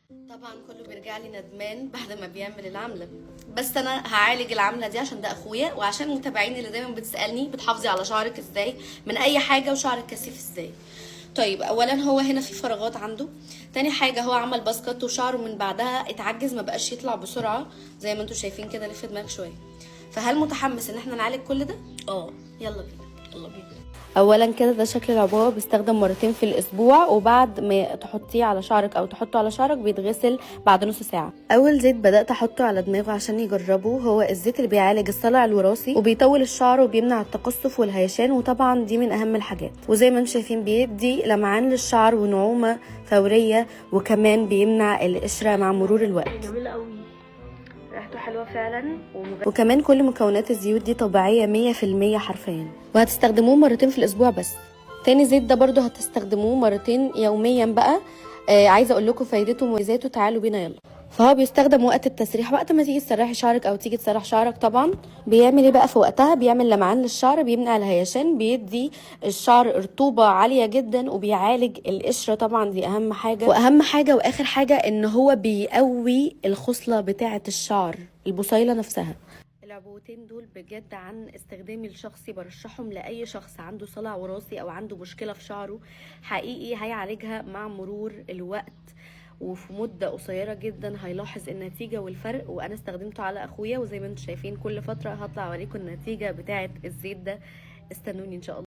طبعا كله بيرجع لي ندمان بعد ما بيعمل العملة، بس انا هعالج العملة دي عشان ده اخويا وعشان متابعيني اللي دايما بتسألني بتحافظي على شعرك ازاي من اي حاجة وشعرك كثيف ازاي. طيب اولا هو هنا في فراغات عنده. تاني حاجة هو عمل باسكت وشعره من بعدها اتعجز، ما بقاش يطلع بسرعة زي ما انتوا شايفين كده. لف دماغك شوية. فهل متحمس ان احنا نعالج كل ده؟ اه، يلا بينا. يلا بينا. اولا كده ده شكل العبوه، بيستخدم مرتين في الاسبوع، وبعد ما تحطيه على شعرك او تحطه على شعرك بيتغسل بعد نص ساعه. اول زيت بدات احطه على دماغه عشان يجربه هو الزيت اللي بيعالج الصلع الوراثي وبيطول الشعر وبيمنع التقصف والهيشان، وطبعا دي من اهم الحاجات. وزي ما انتم شايفين بيدي لمعان للشعر ونعومه فوريه، وكمان بيمنع القشره مع مرور الوقت. جميلة قوي. ريحته حلوه فعلا وكمان كل مكونات الزيوت دي طبيعيه 100% حرفيا، وهتستخدموه مرتين في الاسبوع بس. تاني زيت ده برضو هتستخدموه مرتين يوميا بقى. عايزه اقول لكم فايدته ومميزاته، تعالوا بينا يلا. فهو بيستخدم وقت التسريح، وقت ما تيجي تسرحي شعرك او تيجي تسرح شعرك طبعا. بيعمل ايه بقى في وقتها؟ بيعمل لمعان للشعر، بيمنع الهيشان، بيدي الشعر رطوبه عاليه جدا، وبيعالج القشره طبعا دي اهم حاجه. واهم حاجه واخر حاجه ان هو بيقوي الخصله بتاعه الشعر، البصيله نفسها. العبوتين دول بجد عن استخدامي الشخصي برشحهم لأي شخص عنده صلع وراثي أو عنده مشكلة في شعره. حقيقي هيعالجها مع مرور الوقت، وفي مدة قصيرة جدا هيلاحظ النتيجة والفرق. وأنا استخدمته على أخويا، وزي ما انتم شايفين كل فترة هطلع أوريكم النتيجة بتاعة الزيت ده. استنوني إن شاء الله.